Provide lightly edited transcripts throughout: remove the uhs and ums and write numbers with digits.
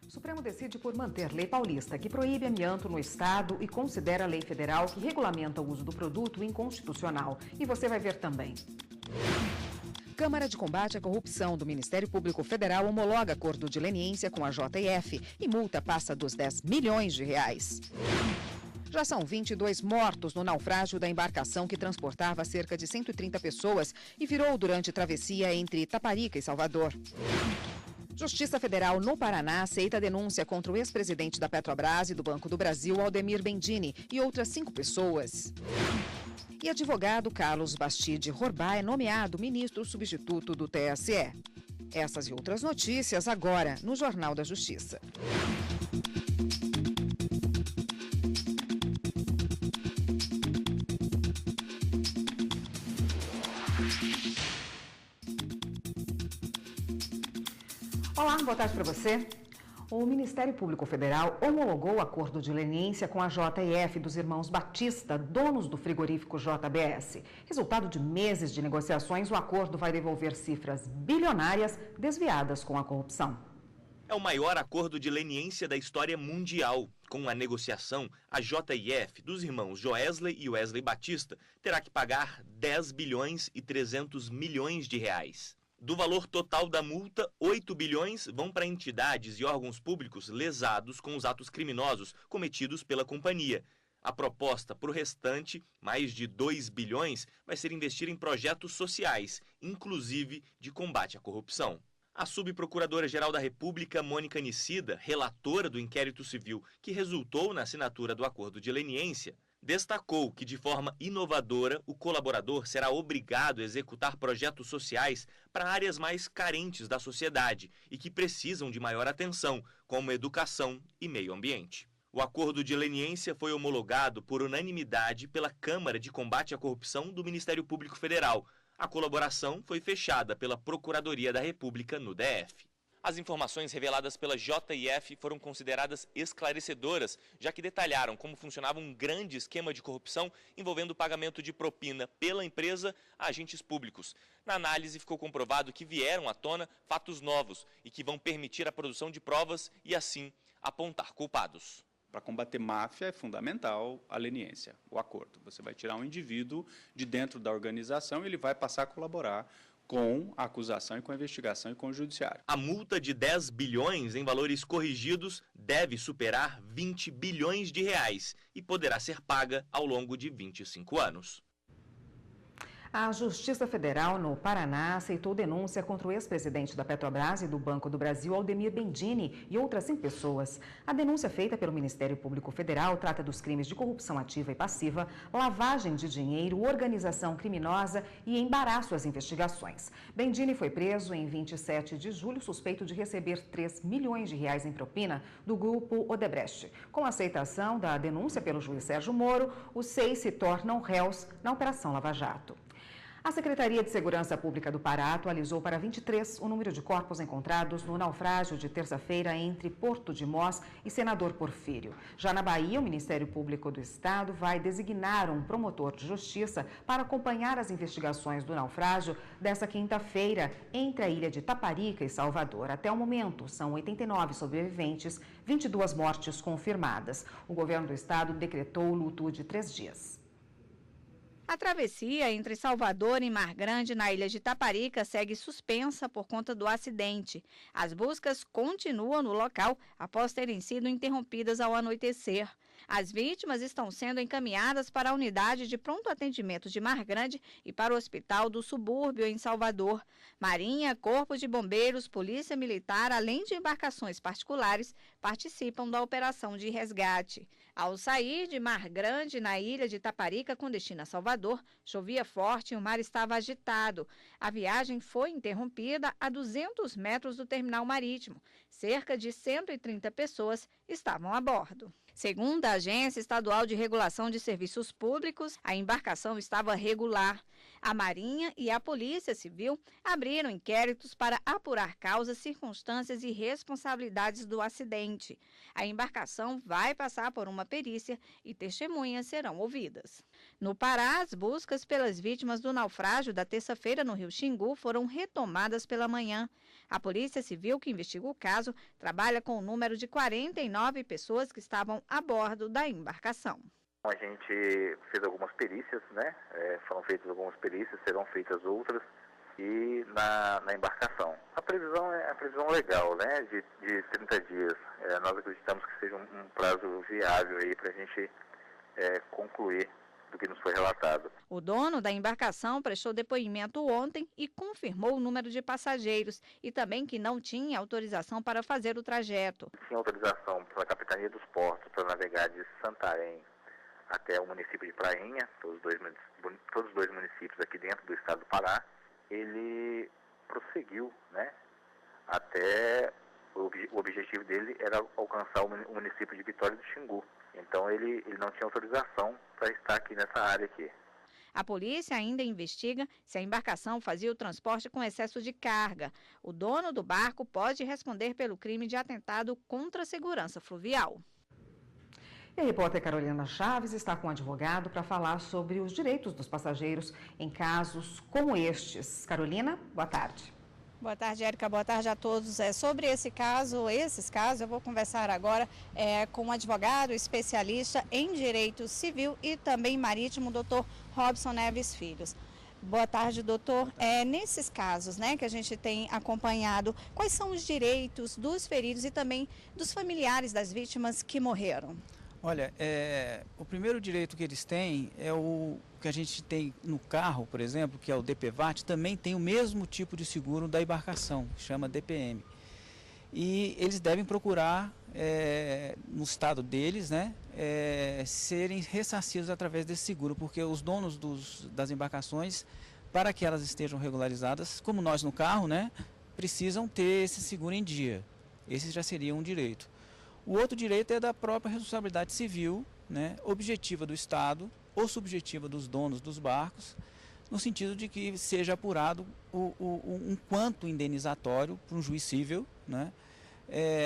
O Supremo decide por manter lei paulista que proíbe amianto no estado e considera a lei federal que regulamenta o uso do produto inconstitucional. E você vai ver também. Câmara de Combate à Corrupção do Ministério Público Federal homologa acordo de leniência com a JF e multa passa dos 10 milhões de reais. Já são 22 mortos no naufrágio da embarcação que transportava cerca de 130 pessoas e virou durante travessia entre Itaparica e Salvador. Justiça Federal no Paraná aceita a denúncia contra o ex-presidente da Petrobras e do Banco do Brasil, Aldemir Bendini, e outras 5 pessoas. E advogado Carlos Bastide Horbá é nomeado ministro substituto do TSE. Essas e outras notícias agora no Jornal da Justiça. Olá, boa tarde para você. O Ministério Público Federal homologou o acordo de leniência com a JF dos irmãos Batista, donos do frigorífico JBS. Resultado de meses de negociações, o acordo vai devolver cifras bilionárias desviadas com a corrupção. É o maior acordo de leniência da história mundial. Com a negociação, a JF dos irmãos Joesley e Wesley Batista terá que pagar 10 bilhões e 300 milhões de reais. Do valor total da multa, 8 bilhões vão para entidades e órgãos públicos lesados com os atos criminosos cometidos pela companhia. A proposta para o restante, mais de 2 bilhões, vai ser investir em projetos sociais, inclusive de combate à corrupção. A subprocuradora-geral da República, Mônica Nicida, relatora do inquérito civil que resultou na assinatura do acordo de leniência, destacou que, de forma inovadora, o colaborador será obrigado a executar projetos sociais para áreas mais carentes da sociedade e que precisam de maior atenção, como educação e meio ambiente. O acordo de leniência foi homologado por unanimidade pela Câmara de Combate à Corrupção do Ministério Público Federal. A colaboração foi fechada pela Procuradoria da República no DF. As informações reveladas pela JF foram consideradas esclarecedoras, já que detalharam como funcionava um grande esquema de corrupção envolvendo o pagamento de propina pela empresa a agentes públicos. Na análise ficou comprovado que vieram à tona fatos novos e que vão permitir a produção de provas e, assim, apontar culpados. Para combater máfia é fundamental a leniência, o acordo. Você vai tirar um indivíduo de dentro da organização e ele vai passar a colaborar com a acusação e com a investigação e com o judiciário. A multa de 10 bilhões em valores corrigidos deve superar 20 bilhões de reais e poderá ser paga ao longo de 25 anos. A Justiça Federal no Paraná aceitou denúncia contra o ex-presidente da Petrobras e do Banco do Brasil, Aldemir Bendini, e outras 5 pessoas. A denúncia feita pelo Ministério Público Federal trata dos crimes de corrupção ativa e passiva, lavagem de dinheiro, organização criminosa e embaraço às investigações. Bendini foi preso em 27 de julho, suspeito de receber 3 milhões de reais em propina do grupo Odebrecht. Com a aceitação da denúncia pelo juiz Sérgio Moro, os 6 se tornam réus na Operação Lava Jato. A Secretaria de Segurança Pública do Pará atualizou para 23 o número de corpos encontrados no naufrágio de terça-feira entre Porto de Mós e Senador Porfírio. Já na Bahia, o Ministério Público do Estado vai designar um promotor de justiça para acompanhar as investigações do naufrágio dessa quinta-feira entre a ilha de Itaparica e Salvador. Até o momento, são 89 sobreviventes, 22 mortes confirmadas. O governo do estado decretou luto de 3 dias. A travessia entre Salvador e Mar Grande, na ilha de Itaparica, segue suspensa por conta do acidente. As buscas continuam no local após terem sido interrompidas ao anoitecer. As vítimas estão sendo encaminhadas para a unidade de pronto atendimento de Mar Grande e para o Hospital do Subúrbio, em Salvador. Marinha, Corpo de Bombeiros, Polícia Militar, além de embarcações particulares, participam da operação de resgate. Ao sair de Mar Grande, na ilha de Itaparica, com destino a Salvador, chovia forte e o mar estava agitado. A viagem foi interrompida a 200 metros do terminal marítimo. Cerca de 130 pessoas estavam a bordo. Segundo a Agência Estadual de Regulação de Serviços Públicos, a embarcação estava regular. A Marinha e a Polícia Civil abriram inquéritos para apurar causas, circunstâncias e responsabilidades do acidente. A embarcação vai passar por uma perícia e testemunhas serão ouvidas. No Pará, as buscas pelas vítimas do naufrágio da terça-feira no Rio Xingu foram retomadas pela manhã. A Polícia Civil, que investiga o caso, trabalha com o número de 49 pessoas que estavam a bordo da embarcação. A gente fez algumas perícias, né? Foram feitas algumas perícias, serão feitas outras, e na embarcação. A previsão é a previsão legal, né? De 30 dias. Nós acreditamos que seja um prazo viável aí para a gente concluir do que nos foi relatado. O dono da embarcação prestou depoimento ontem e confirmou o número de passageiros e também que não tinha autorização para fazer o trajeto. Tinha autorização pela Capitania dos Portos para navegar de Santarém até o município de Prainha, todos os dois municípios aqui dentro do estado do Pará. Ele prosseguiu, né, até o objetivo dele era alcançar o município de Vitória do Xingu. Então ele não tinha autorização para estar aqui nessa área aqui. A polícia ainda investiga se a embarcação fazia o transporte com excesso de carga. O dono do barco pode responder pelo crime de atentado contra a segurança fluvial. E a repórter Carolina Chaves está com um advogado para falar sobre os direitos dos passageiros em casos como estes. Carolina, boa tarde. Boa tarde, Érica. Boa tarde a todos. Sobre esses casos, eu vou conversar agora com um advogado especialista em direito civil e também marítimo, doutor Robson Neves Filhos. Boa tarde, doutor. Nesses casos, né, que a gente tem acompanhado, quais são os direitos dos feridos e também dos familiares das vítimas que morreram? Olha, o primeiro direito que eles têm é o que a gente tem no carro, por exemplo, que é o DPVAT, também tem o mesmo tipo de seguro da embarcação, que chama DPM. E eles devem procurar, no estado deles, né, serem ressarcidos através desse seguro, porque os donos das embarcações, para que elas estejam regularizadas, como nós no carro, né, precisam ter esse seguro em dia. Esse já seria um direito. O outro direito é da própria responsabilidade civil, né, objetiva do Estado ou subjetiva dos donos dos barcos, no sentido de que seja apurado um quanto indenizatório para um juiz civil, né,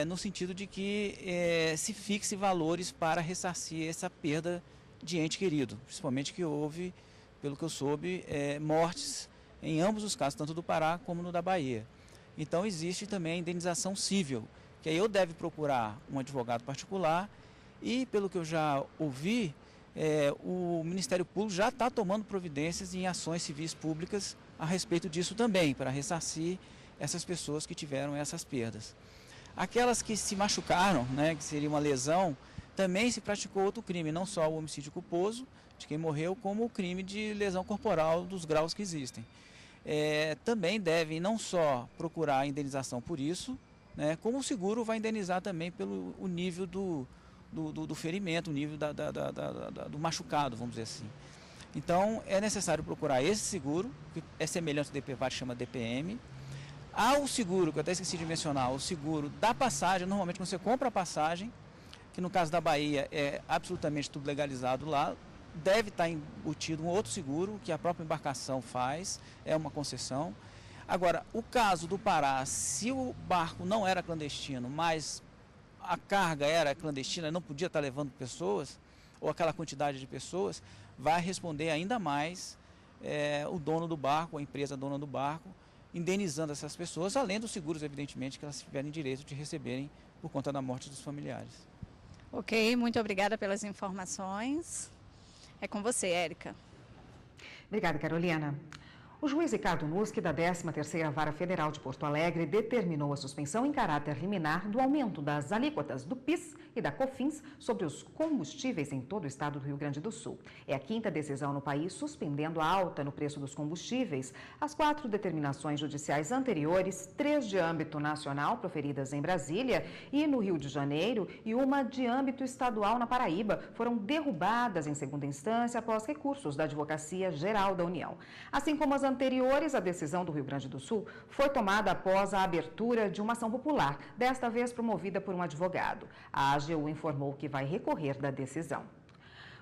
no sentido de que se fixe valores para ressarcir essa perda de ente querido, principalmente que houve, pelo que eu soube, mortes em ambos os casos, tanto do Pará como no da Bahia. Então existe também a indenização civil, que aí eu deve procurar um advogado particular e, pelo que eu já ouvi, o Ministério Público já está tomando providências em ações civis públicas a respeito disso também, para ressarcir essas pessoas que tiveram essas perdas. Aquelas que se machucaram, né, que seria uma lesão, também se praticou outro crime, não só o homicídio culposo de quem morreu, como o crime de lesão corporal dos graus que existem. Também devem não só procurar a indenização por isso, né, como o seguro vai indenizar também pelo o nível do ferimento, o nível do machucado, vamos dizer assim. Então, é necessário procurar esse seguro, que é semelhante ao DPVAT, chama DPM. Há o seguro, que eu até esqueci de mencionar, o seguro da passagem. Normalmente, quando você compra a passagem, que no caso da Bahia é absolutamente tudo legalizado lá, deve estar embutido um outro seguro, que a própria embarcação faz, é uma concessão. Agora, o caso do Pará, se o barco não era clandestino, mas a carga era clandestina, não podia estar levando pessoas, ou aquela quantidade de pessoas, vai responder ainda mais o dono do barco, a empresa dona do barco, indenizando essas pessoas, além dos seguros, evidentemente, que elas tiverem direito de receberem por conta da morte dos familiares. Ok, muito obrigada pelas informações. É com você, Érica. Obrigada, Carolina. O juiz Ricardo Nuschi, da 13ª Vara Federal de Porto Alegre, determinou a suspensão em caráter liminar do aumento das alíquotas do PIS e da COFINS sobre os combustíveis em todo o estado do Rio Grande do Sul. É a 5ª decisão no país suspendendo a alta no preço dos combustíveis. As 4 determinações judiciais anteriores, 3 de âmbito nacional proferidas em Brasília e no Rio de Janeiro e uma de âmbito estadual na Paraíba, foram derrubadas em segunda instância após recursos da Advocacia Geral da União. Assim como as anteriores, a decisão do Rio Grande do Sul foi tomada após a abertura de uma ação popular, desta vez promovida por um advogado. A AGU informou que vai recorrer da decisão.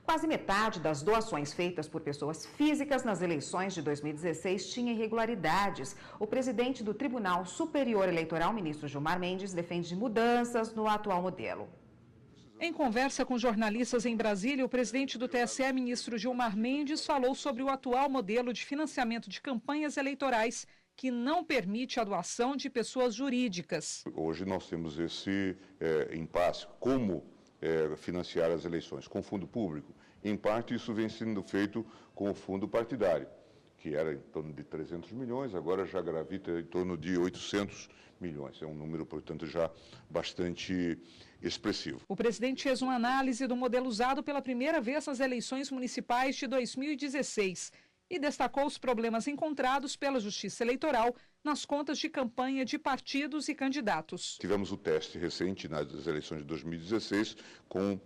Quase metade das doações feitas por pessoas físicas nas eleições de 2016 tinha irregularidades. O presidente do Tribunal Superior Eleitoral, ministro Gilmar Mendes, defende mudanças no atual modelo. Em conversa com jornalistas em Brasília, o presidente do TSE, ministro Gilmar Mendes, falou sobre o atual modelo de financiamento de campanhas eleitorais, que não permite a doação de pessoas jurídicas. Hoje nós temos esse impasse. Como financiar as eleições? Com fundo público? Em parte, isso vem sendo feito com o fundo partidário, que era em torno de 300 milhões, agora já gravita em torno de 800 milhões. É um número, portanto, já bastante expressivo. O presidente fez uma análise do modelo usado pela primeira vez nas eleições municipais de 2016 e destacou os problemas encontrados pela Justiça Eleitoral nas contas de campanha de partidos e candidatos. Tivemos o teste recente nas eleições de 2016 com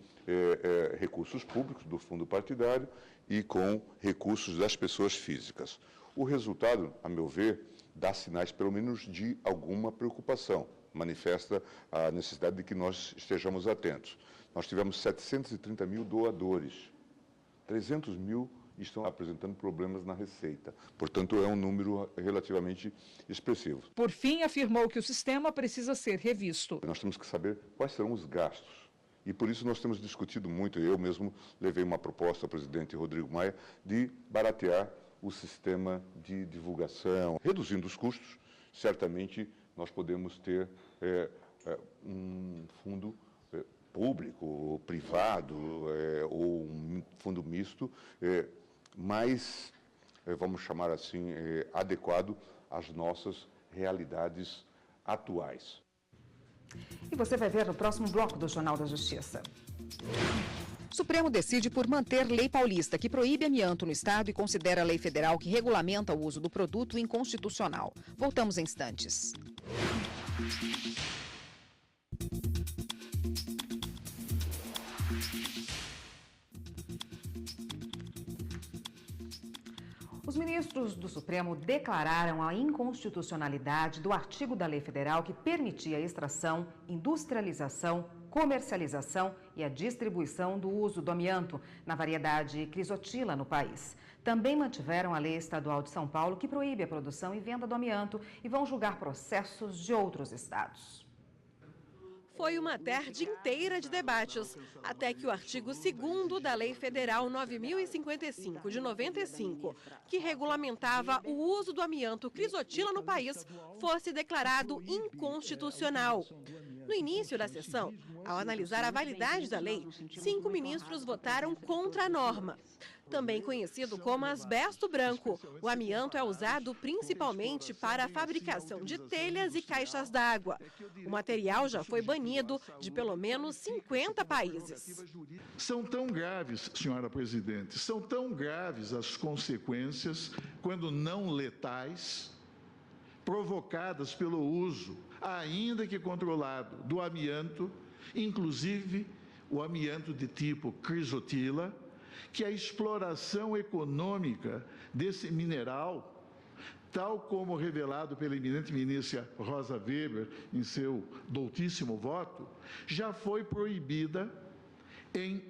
recursos públicos do fundo partidário e com recursos das pessoas físicas. O resultado, a meu ver, dá sinais pelo menos de alguma preocupação, manifesta a necessidade de que nós estejamos atentos. Nós tivemos 730 mil doadores, 300 mil estão apresentando problemas na receita. Portanto, é um número relativamente expressivo. Por fim, afirmou que o sistema precisa ser revisto. Nós temos que saber quais serão os gastos. E por isso nós temos discutido muito, eu mesmo levei uma proposta ao presidente Rodrigo Maia de baratear o sistema de divulgação. Reduzindo os custos, certamente nós podemos ter um fundo público, ou privado, ou um fundo misto, mais, vamos chamar assim, adequado às nossas realidades atuais. E você vai ver no próximo bloco do Jornal da Justiça. Supremo decide por manter lei paulista que proíbe amianto no estado e considera a lei federal que regulamenta o uso do produto inconstitucional. Voltamos em instantes. Os ministros do Supremo declararam a inconstitucionalidade do artigo da lei federal que permitia a extração, industrialização, comercialização e a distribuição do uso do amianto na variedade crisotila no país. Também mantiveram a lei estadual de São Paulo que proíbe a produção e venda do amianto e vão julgar processos de outros estados. Foi uma tarde inteira de debates, até que o artigo 2º da Lei Federal 9.055, de 95, que regulamentava o uso do amianto crisotila no país, fosse declarado inconstitucional. No início da sessão, ao analisar a validade da lei, 5 ministros votaram contra a norma. Também conhecido como asbesto branco, o amianto é usado principalmente para a fabricação de telhas e caixas d'água. O material já foi banido de pelo menos 50 países. São tão graves, senhora presidente, são tão graves as consequências, quando não letais, provocadas pelo uso, ainda que controlado, do amianto, inclusive o amianto de tipo crisotila, que a exploração econômica desse mineral, tal como revelado pela eminente ministra Rosa Weber em seu doutíssimo voto, já foi proibida em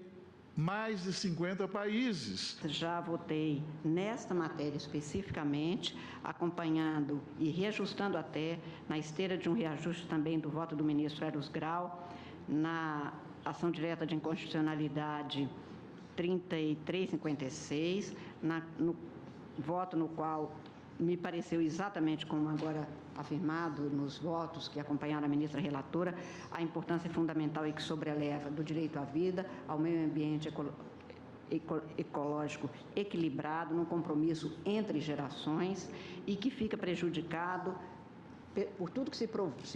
mais de 50 países. Já votei nesta matéria especificamente, acompanhando e reajustando até, na esteira de um reajuste também do voto do ministro Eros Grau, na ação direta de inconstitucionalidade 3356, no voto no qual me pareceu exatamente como agora afirmado nos votos que acompanharam a ministra relatora, a importância fundamental e que sobreleva do direito à vida, ao meio ambiente ecológico equilibrado, num compromisso entre gerações e que fica prejudicado por tudo que se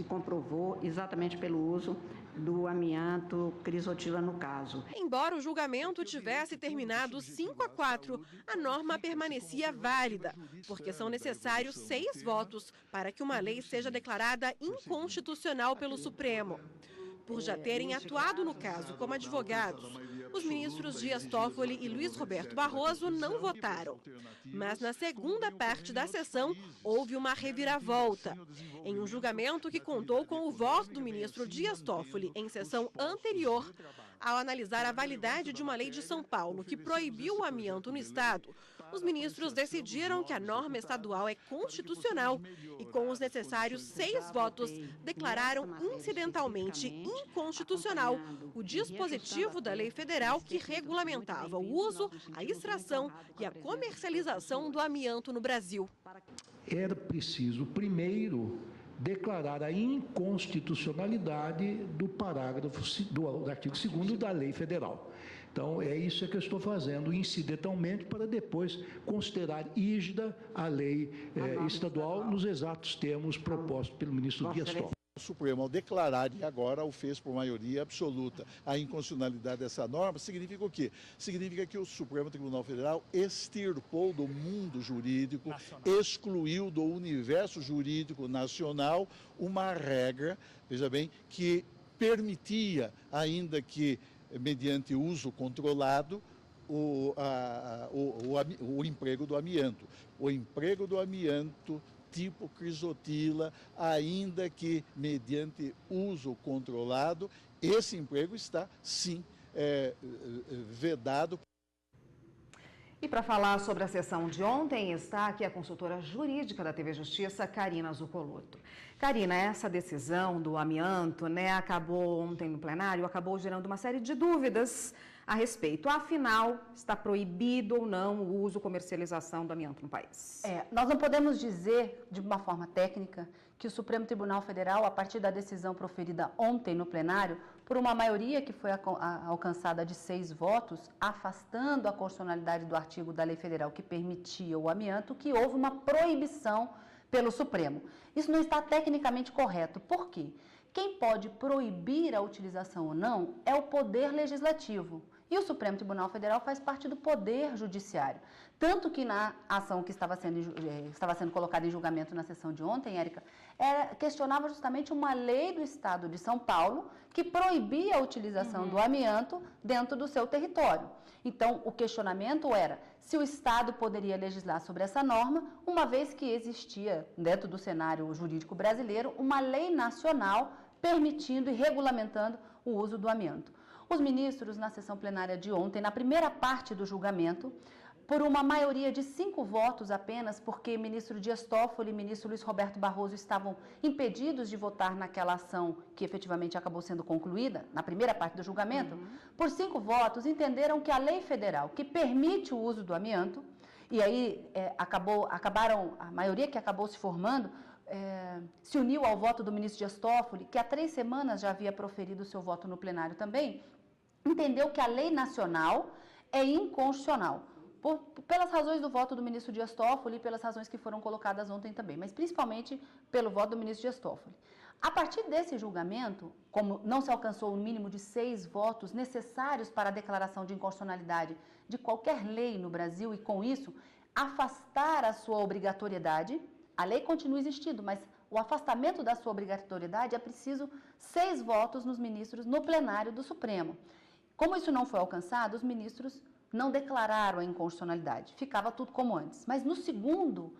comprovou exatamente pelo uso do amianto crisotila no caso. Embora o julgamento tivesse terminado 5-4, a norma permanecia válida, porque são necessários 6 votos para que uma lei seja declarada inconstitucional pelo Supremo. por já terem atuado no caso como advogados. Os ministros Dias Toffoli e Luiz Roberto Barroso não votaram. Mas na segunda parte da sessão, houve uma reviravolta. Em um julgamento que contou com o voto do ministro Dias Toffoli em sessão anterior, ao analisar a validade de uma lei de São Paulo que proibiu o amianto no Estado, os ministros decidiram que a norma estadual é constitucional e, com os necessários 6 votos, declararam incidentalmente inconstitucional o dispositivo da lei federal que regulamentava o uso, a extração e a comercialização do amianto no Brasil. Era preciso, primeiro, declarar a inconstitucionalidade do parágrafo do artigo 2º da lei federal. Então, é isso que eu estou fazendo incidentalmente para depois considerar rígida a lei estadual nos exatos termos propostos pelo ministro Dias Toffoli. O Supremo, ao declarar, e agora o fez por maioria absoluta, a inconstitucionalidade dessa norma, significa o quê? Significa que o Supremo Tribunal Federal extirpou do mundo jurídico, excluiu do universo jurídico nacional uma regra, veja bem, que permitia, ainda que mediante uso controlado, o emprego do amianto. O emprego do amianto tipo crisotila, ainda que mediante uso controlado, esse emprego está, sim, vedado. E para falar sobre a sessão de ontem, está aqui a consultora jurídica da TV Justiça, Karina Zucolotto. Karina, essa decisão do amianto, acabou ontem no plenário, acabou gerando uma série de dúvidas a respeito. Afinal, está proibido ou não o uso e comercialização do amianto no país? Nós não podemos dizer, de uma forma técnica, que o Supremo Tribunal Federal, a partir da decisão proferida ontem no plenário, por uma maioria que foi alcançada de 6 votos, afastando a constitucionalidade do artigo da lei federal que permitia o amianto, que houve uma proibição pelo Supremo. Isso não está tecnicamente correto. Por quê? Quem pode proibir a utilização ou não é o Poder Legislativo. E o Supremo Tribunal Federal faz parte do Poder Judiciário. Tanto que na ação que estava sendo colocada em julgamento na sessão de ontem, Érica, questionava justamente uma lei do Estado de São Paulo que proibia a utilização do amianto dentro do seu território. Então, o questionamento era se o Estado poderia legislar sobre essa norma, uma vez que existia, dentro do cenário jurídico brasileiro, uma lei nacional permitindo e regulamentando o uso do amianto. Os ministros, na sessão plenária de ontem, na primeira parte do julgamento, por uma maioria de 5 votos apenas, porque ministro Dias Toffoli e ministro Luiz Roberto Barroso estavam impedidos de votar naquela ação que efetivamente acabou sendo concluída, na primeira parte do julgamento, por 5 votos, entenderam que a lei federal que permite o uso do amianto, e aí a maioria que acabou se formando, se uniu ao voto do ministro Dias Toffoli, que há 3 semanas já havia proferido o seu voto no plenário também, entendeu que a lei nacional é inconstitucional, pelas razões do voto do ministro Dias Toffoli e pelas razões que foram colocadas ontem também, mas principalmente pelo voto do ministro Dias Toffoli. A partir desse julgamento, como não se alcançou o mínimo de 6 votos necessários para a declaração de inconstitucionalidade de qualquer lei no Brasil e, com isso, afastar a sua obrigatoriedade, a lei continua existindo, mas o afastamento da sua obrigatoriedade é preciso 6 votos nos ministros no plenário do Supremo. Como isso não foi alcançado, os ministros não declararam a inconstitucionalidade, ficava tudo como antes. Mas no segundo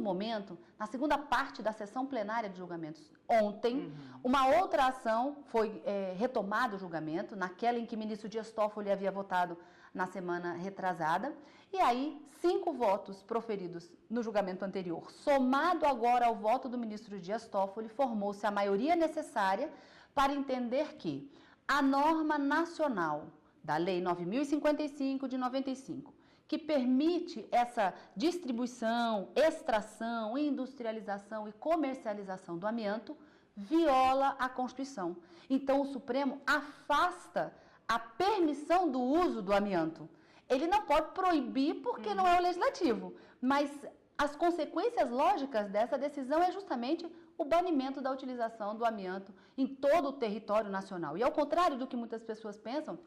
momento, na segunda parte da sessão plenária de julgamentos ontem, uma outra ação foi retomado o julgamento, naquela em que o ministro Dias Toffoli havia votado na semana retrasada, e aí 5 votos proferidos no julgamento anterior, somado agora ao voto do ministro Dias Toffoli, formou-se a maioria necessária para entender que a norma nacional da Lei 9.055 de 95, que permite essa distribuição, extração, industrialização e comercialização do amianto, viola a Constituição. Então, o Supremo afasta a permissão do uso do amianto. Ele não pode proibir porque não é o legislativo, mas as consequências lógicas dessa decisão é justamente o banimento da utilização do amianto em todo o território nacional. E ao contrário do que muitas pessoas pensam,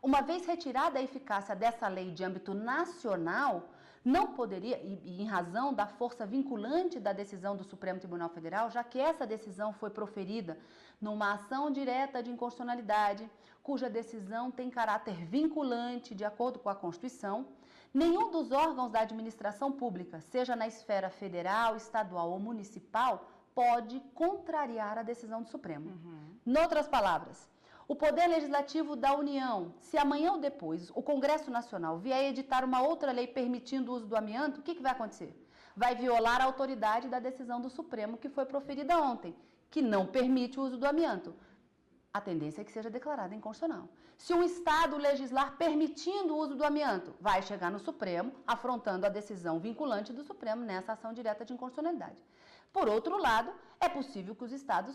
uma vez retirada a eficácia dessa lei de âmbito nacional, não poderia, e em razão da força vinculante da decisão do Supremo Tribunal Federal, já que essa decisão foi proferida numa ação direta de inconstitucionalidade, cuja decisão tem caráter vinculante de acordo com a Constituição, nenhum dos órgãos da administração pública, seja na esfera federal, estadual ou municipal, pode contrariar a decisão do Supremo. Noutras palavras, o Poder Legislativo da União, se amanhã ou depois o Congresso Nacional vier editar uma outra lei permitindo o uso do amianto, o que vai acontecer? Vai violar a autoridade da decisão do Supremo que foi proferida ontem, que não permite o uso do amianto. A tendência é que seja declarada inconstitucional. Se um Estado legislar permitindo o uso do amianto, vai chegar no Supremo, afrontando a decisão vinculante do Supremo nessa ação direta de inconstitucionalidade. Por outro lado, é possível que os Estados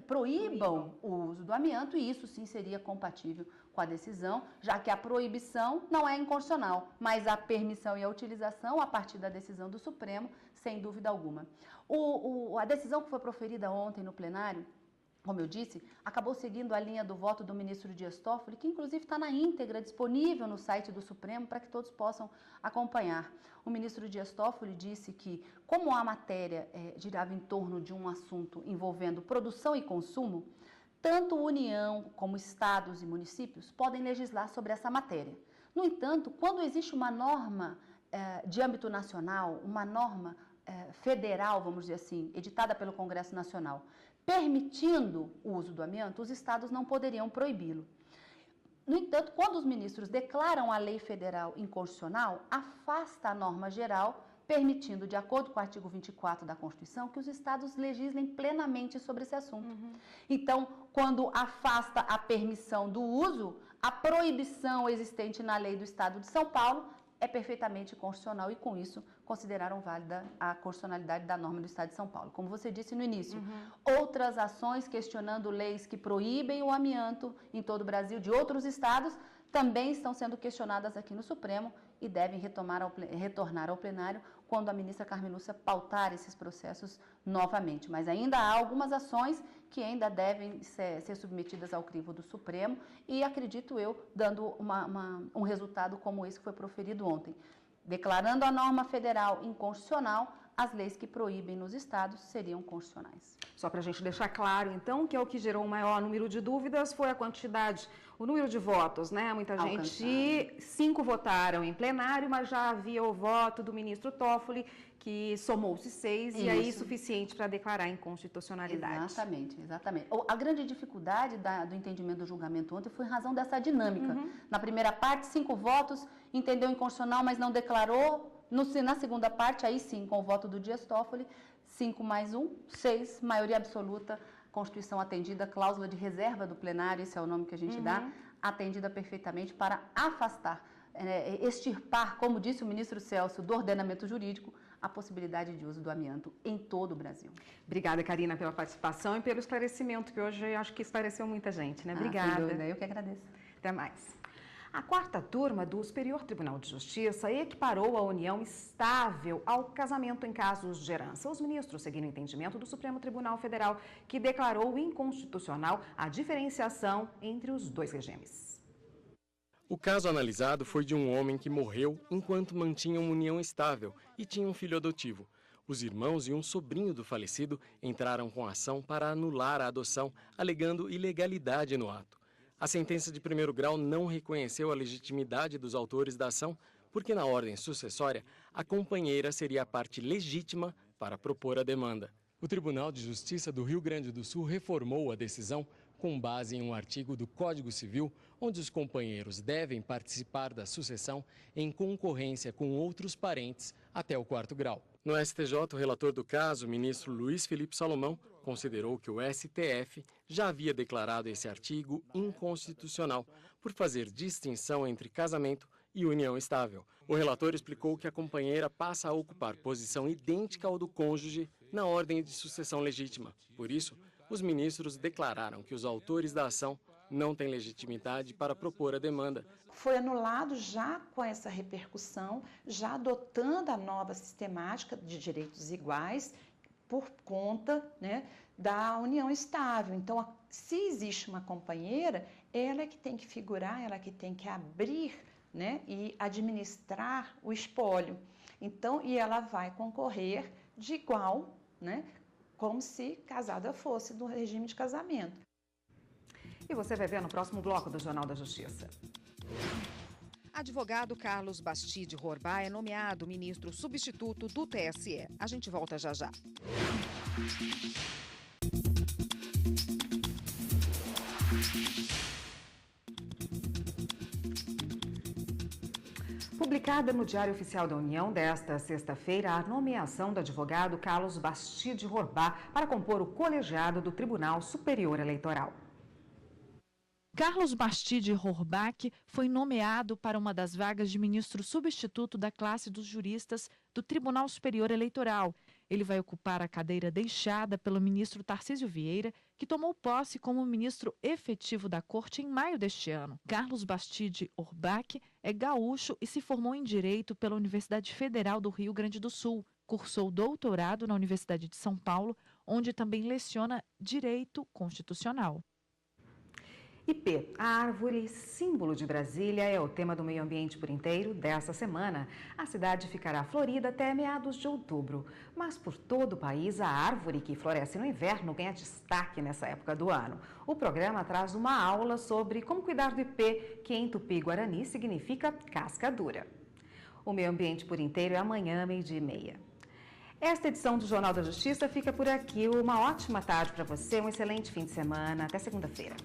proíbam o uso do amianto, e isso sim seria compatível com a decisão, já que a proibição não é inconstitucional, mas a permissão e a utilização a partir da decisão do Supremo, sem dúvida alguma. A decisão que foi proferida ontem no plenário, como eu disse, acabou seguindo a linha do voto do ministro Dias Toffoli, que inclusive está na íntegra disponível no site do Supremo para que todos possam acompanhar. O ministro Dias Toffoli disse que, como a matéria girava em torno de um assunto envolvendo produção e consumo, tanto União como estados e municípios podem legislar sobre essa matéria. No entanto, quando existe uma norma de âmbito nacional, uma norma federal, vamos dizer assim, editada pelo Congresso Nacional, permitindo o uso do amianto, os estados não poderiam proibi-lo. No entanto, quando os ministros declaram a lei federal inconstitucional, afasta a norma geral, permitindo, de acordo com o artigo 24 da Constituição, que os estados legislem plenamente sobre esse assunto. Então, quando afasta a permissão do uso, a proibição existente na lei do Estado de São Paulo é perfeitamente constitucional e, com isso, consideraram válida a constitucionalidade da norma do Estado de São Paulo. Como você disse no início, outras ações questionando leis que proíbem o amianto em todo o Brasil, de outros estados, também estão sendo questionadas aqui no Supremo e devem retornar ao plenário quando a ministra Carmen Lúcia pautar esses processos novamente. Mas ainda há algumas ações que ainda devem ser submetidas ao crivo do Supremo e, acredito eu, dando um resultado como esse que foi proferido ontem. Declarando a norma federal inconstitucional, as leis que proíbem nos estados seriam constitucionais. Só para a gente deixar claro, então, que é o que gerou o maior número de dúvidas foi a quantidade, o número de votos, né? Muita gente, 5 votaram em plenário, mas já havia o voto do ministro Toffoli, que somou-se 6, e aí suficiente para declarar inconstitucionalidade. Exatamente. A grande dificuldade do entendimento do julgamento ontem foi em razão dessa dinâmica. Na primeira parte, 5 votos, entendeu inconstitucional, mas não declarou. Na segunda parte, aí sim, com o voto do Dias Toffoli, 5 mais 1, 6, maioria absoluta, Constituição atendida, cláusula de reserva do plenário, esse é o nome que a gente dá, atendida perfeitamente para afastar, extirpar, como disse o ministro Celso, do ordenamento jurídico, a possibilidade de uso do amianto em todo o Brasil. Obrigada, Karina, pela participação e pelo esclarecimento, que hoje acho que esclareceu muita gente, né? Obrigada. Sem dúvida, eu que agradeço. Até mais. A 4ª turma do Superior Tribunal de Justiça equiparou a união estável ao casamento em casos de herança. Os ministros seguiram o entendimento do Supremo Tribunal Federal, que declarou inconstitucional a diferenciação entre os dois regimes. O caso analisado foi de um homem que morreu enquanto mantinha uma união estável e tinha um filho adotivo. Os irmãos e um sobrinho do falecido entraram com a ação para anular a adoção, alegando ilegalidade no ato. A sentença de primeiro grau não reconheceu a legitimidade dos autores da ação, porque na ordem sucessória, a companheira seria a parte legítima para propor a demanda. O Tribunal de Justiça do Rio Grande do Sul reformou a decisão com base em um artigo do Código Civil, onde os companheiros devem participar da sucessão em concorrência com outros parentes até o 4º grau. No STJ, o relator do caso, o ministro Luiz Felipe Salomão, considerou que o STF já havia declarado esse artigo inconstitucional por fazer distinção entre casamento e união estável. O relator explicou que a companheira passa a ocupar posição idêntica ao do cônjuge na ordem de sucessão legítima. Por isso, os ministros declararam que os autores da ação não têm legitimidade para propor a demanda. Foi anulado já com essa repercussão, já adotando a nova sistemática de direitos iguais por conta, da união estável. Então, se existe uma companheira, ela é que tem que figurar, ela é que tem que abrir né, e administrar o espólio. Então, e ela vai concorrer de igual, né, como se casada fosse do regime de casamento. E você vai ver no próximo bloco do Jornal da Justiça. Advogado Carlos Bastide Rorbá é nomeado ministro substituto do TSE. A gente volta já já. Publicada no Diário Oficial da União desta sexta-feira, a nomeação do advogado Carlos Bastide Rorbá para compor o colegiado do Tribunal Superior Eleitoral. Carlos Bastide Rorbá foi nomeado para uma das vagas de ministro substituto da classe dos juristas do Tribunal Superior Eleitoral. Ele vai ocupar a cadeira deixada pelo ministro Tarcísio Vieira, que tomou posse como ministro efetivo da Corte em maio deste ano. Carlos Bastide Rorbá é gaúcho e se formou em Direito pela Universidade Federal do Rio Grande do Sul. Cursou doutorado na Universidade de São Paulo, onde também leciona Direito Constitucional. IP, a árvore símbolo de Brasília, é o tema do Meio Ambiente por Inteiro desta semana. A cidade ficará florida até meados de outubro. Mas por todo o país, a árvore que floresce no inverno ganha destaque nessa época do ano. O programa traz uma aula sobre como cuidar do IP, que em Tupi-Guarani significa casca dura. O Meio Ambiente por Inteiro é amanhã, 12h30. Esta edição do Jornal da Justiça fica por aqui. Uma ótima tarde para você, um excelente fim de semana. Até segunda-feira.